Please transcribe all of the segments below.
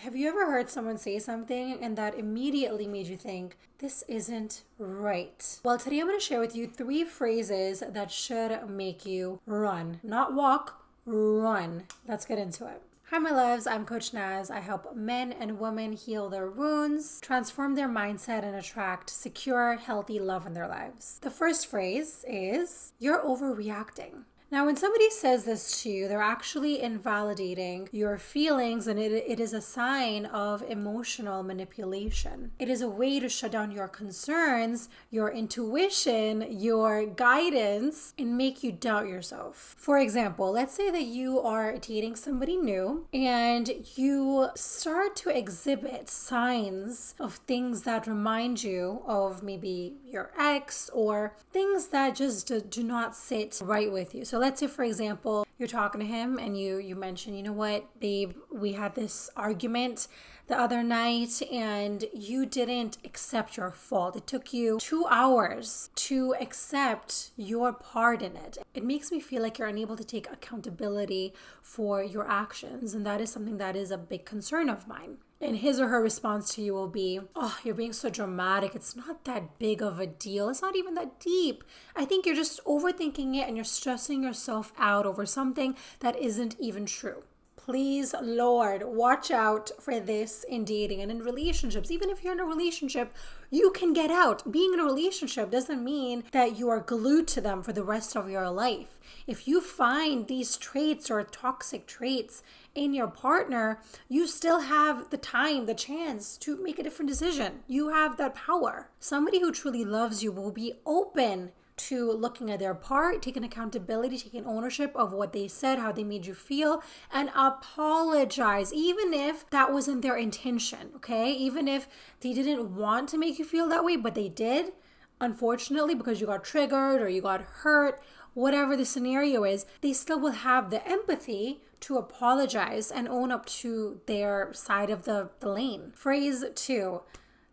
Have you ever heard someone say something and that immediately made you think, this isn't right? Well, today I'm going to share with you 3 phrases that should make you run. Not walk, run. Let's get into it. Hi, my loves. I'm Coach Naz. I help men and women heal their wounds, transform their mindset, and attract secure, healthy love in their lives. The first phrase is, you're overreacting. Now, when somebody says this to you, they're actually invalidating your feelings, and it is a sign of emotional manipulation. It is a way to shut down your concerns, your intuition, your guidance, and make you doubt yourself. For example, let's say that you are dating somebody new and you start to exhibit signs of things that remind you of maybe your ex or things that just do not sit right with you. So let's say, for example, you're talking to him and you mention, you know what, babe, we had this argument the other night and you didn't accept your fault. It took you 2 hours to accept your part in it. It makes me feel like you're unable to take accountability for your actions. And that is something that is a big concern of mine. And his or her response to you will be, oh, you're being so dramatic. It's not that big of a deal. It's not even that deep. I think you're just overthinking it and you're stressing yourself out over something that isn't even true. Please, Lord, watch out for this in dating and in relationships. Even if you're in a relationship, you can get out. Being in a relationship doesn't mean that you are glued to them for the rest of your life. If you find these traits or toxic traits in your partner, you still have the time, the chance to make a different decision. You have that power. Somebody who truly loves you will be open to looking at their part, taking accountability, taking ownership of what they said, how they made you feel, and apologize, even if that wasn't their intention, okay? Even if they didn't want to make you feel that way, but they did, unfortunately, because you got triggered or you got hurt, whatever the scenario is, they still will have the empathy to apologize and own up to their side of the lane. Phrase 2,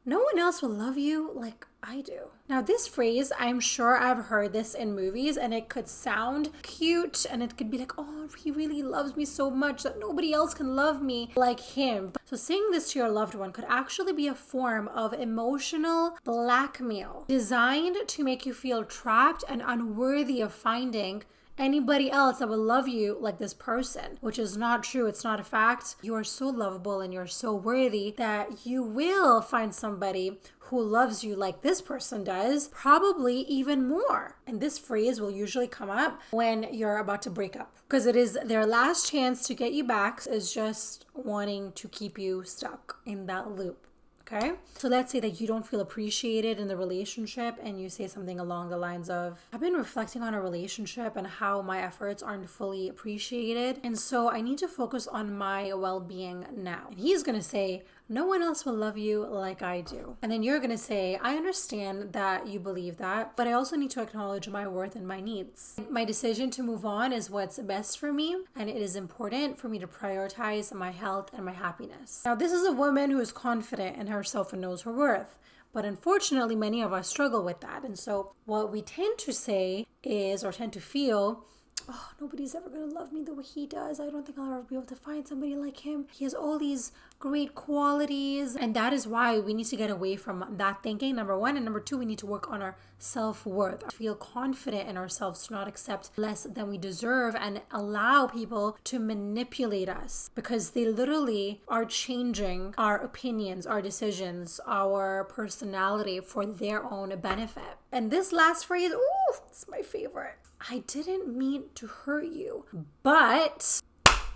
no one else will love you like I do. Now, this phrase, I'm sure I've heard this in movies and it could sound cute and it could be like, oh, he really loves me so much that nobody else can love me like him. So saying this to your loved one could actually be a form of emotional blackmail designed to make you feel trapped and unworthy of finding anybody else that will love you like this person, which is not true. It's not a fact. You are so lovable and you're so worthy that you will find somebody who loves you like this person does, probably even more. And this phrase will usually come up when you're about to break up because it is their last chance to get you back, is just wanting to keep you stuck in that loop. Okay, so let's say that you don't feel appreciated in the relationship and you say something along the lines of, I've been reflecting on a relationship and how my efforts aren't fully appreciated. And so I need to focus on my well-being now. And he's going to say, no one else will love you like I do. And then you're going to say, I understand that you believe that, but I also need to acknowledge my worth and my needs. My decision to move on is what's best for me, and it is important for me to prioritize my health and my happiness. Now, this is a woman who is confident in herself and knows her worth. But unfortunately, many of us struggle with that. And so what we tend to say is, or tend to feel, oh, nobody's ever going to love me the way he does. I don't think I'll ever be able to find somebody like him. He has all these great qualities. And that is why we need to get away from that thinking, number 1. And number 2, we need to work on our self-worth. Feel confident in ourselves to not accept less than we deserve and allow people to manipulate us because they literally are changing our opinions, our decisions, our personality for their own benefit. And this last phrase, ooh, it's my favorite. I didn't mean to hurt you, but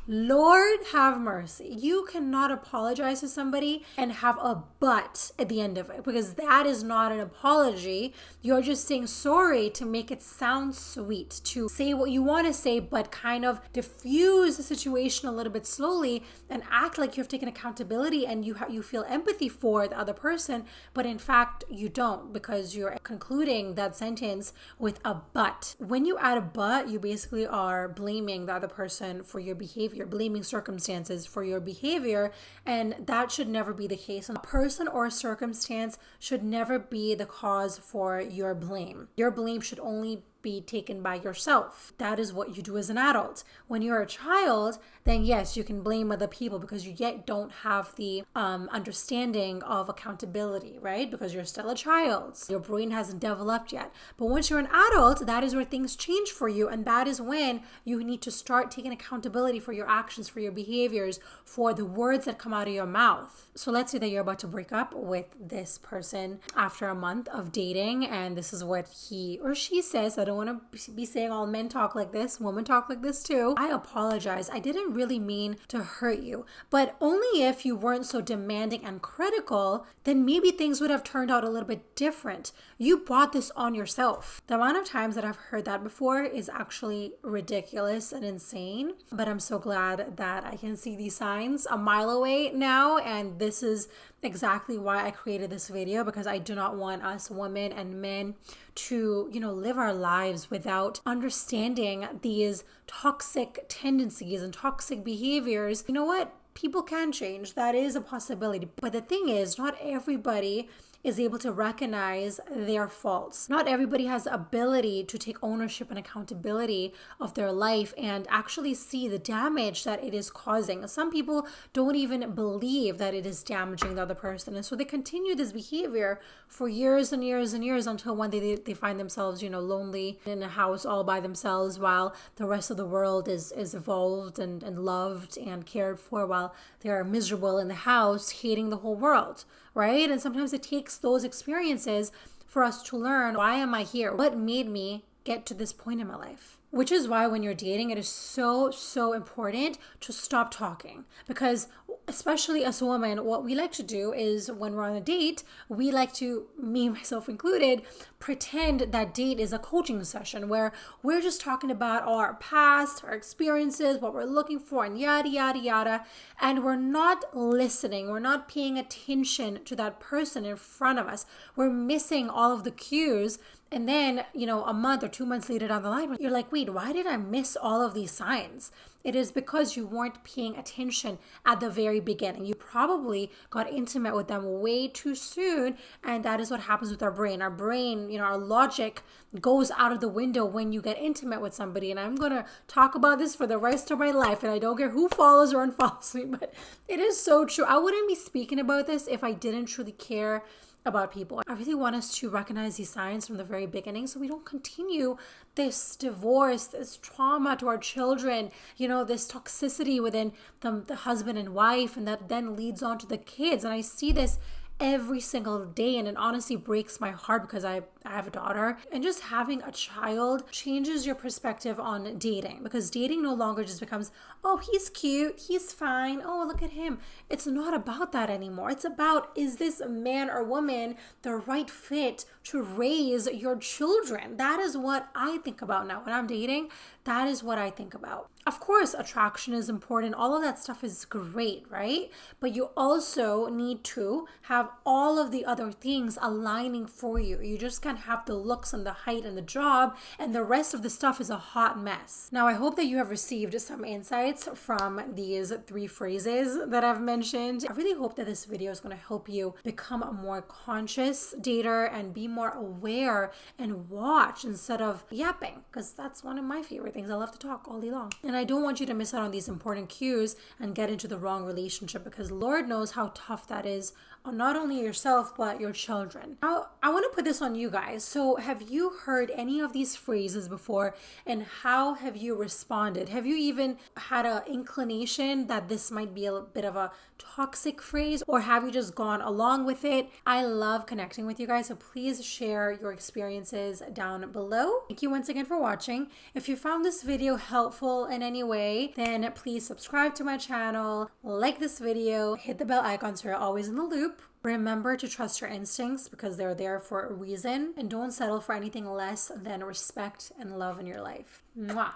Lord have mercy. You cannot apologize to somebody and have a but at the end of it because that is not an apology. You're just saying sorry to make it sound sweet, to say what you want to say, but kind of diffuse the situation a little bit slowly and act like you have taken accountability and you feel empathy for the other person, but in fact you don't because you're concluding that sentence with a but. When you add a but, you basically are blaming the other person for your behavior. You're blaming circumstances for your behavior, and that should never be the case. A person or a circumstance should never be the cause for your blame. Your blame should only be taken by yourself. That is what you do as an adult. When you're a child, then yes, you can blame other people because you yet don't have the understanding of accountability, right? Because you're still a child. Your brain hasn't developed yet. But once you're an adult, that is where things change for you. And that is when you need to start taking accountability for your actions, for your behaviors, for the words that come out of your mouth. So let's say that you're about to break up with this person after a month of dating, and this is what he or she says. I don't want to be saying all men talk like this, women talk like this too. I apologize. I didn't really mean to hurt you, but only if you weren't so demanding and critical, then maybe things would have turned out a little bit different. You brought this on yourself. The amount of times that I've heard that before is actually ridiculous and insane, but I'm so glad that I can see these signs a mile away now, and this is exactly why I created this video, because I do not want us women and men to, live our lives without understanding these toxic tendencies and toxic behaviors. You know what? People can change. That is a possibility. But the thing is, not everybody is able to recognize their faults. Not everybody has the ability to take ownership and accountability of their life and actually see the damage that it is causing. Some people don't even believe that it is damaging the other person. And so they continue this behavior for years and years and years until one day they find themselves, lonely in a house all by themselves while the rest of the world is evolved and loved and cared for, while they are miserable in the house, hating the whole world, right? And sometimes it takes those experiences for us to learn, why am I here? What made me get to this point in my life? Which is why when you're dating, it is so important to stop talking. Because especially as a woman, what we like to do is when we're on a date, we like to, me, myself included, pretend that date is a coaching session where we're just talking about our past, our experiences, what we're looking for, and yada, yada, yada. And we're not listening. We're not paying attention to that person in front of us. We're missing all of the cues. And then, a month or 2 months later down the line, you're like, wait, why did I miss all of these signs? It is because you weren't paying attention at the very beginning. You probably got intimate with them way too soon. And that is what happens with our brain. Our brain, our logic goes out of the window when you get intimate with somebody. And I'm going to talk about this for the rest of my life. And I don't care who follows or unfollows me, but it is so true. I wouldn't be speaking about this if I didn't truly care about people. I really want us to recognize these signs from the very beginning so we don't continue this divorce, this trauma to our children, this toxicity within the husband and wife, and that then leads on to the kids. And I see this every single day, and it honestly breaks my heart because I have a daughter. And just having a child changes your perspective on dating, because dating no longer just becomes, oh, he's cute, he's fine, oh, look at him. It's not about that anymore. It's about, is this man or woman the right fit to raise your children? That is what I think about now. When I'm dating, that is what I think about. Of course, attraction is important. All of that stuff is great, right? But you also need to have all of the other things aligning for you. You just can't have the looks and the height and the job, and the rest of the stuff is a hot mess. Now, I hope that you have received some insights from these 3 phrases that I've mentioned. I really hope that this video is going to help you become a more conscious dater and be more aware and watch instead of yapping, because that's one of my favorite things. I love to talk all day long. And I don't want you to miss out on these important cues and get into the wrong relationship, because Lord knows how tough that is on not only yourself, but your children. Now, I want to put this on you guys. So have you heard any of these phrases before, and how have you responded? Have you even had an inclination that this might be a bit of a toxic phrase, or have you just gone along with it? I love connecting with you guys, so please share your experiences down below. Thank you once again for watching. If you found this video helpful in any way, then please subscribe to my channel, like this video, hit the bell icon so you're always in the loop. Remember to trust your instincts because they're there for a reason, and don't settle for anything less than respect and love in your life. Mwah.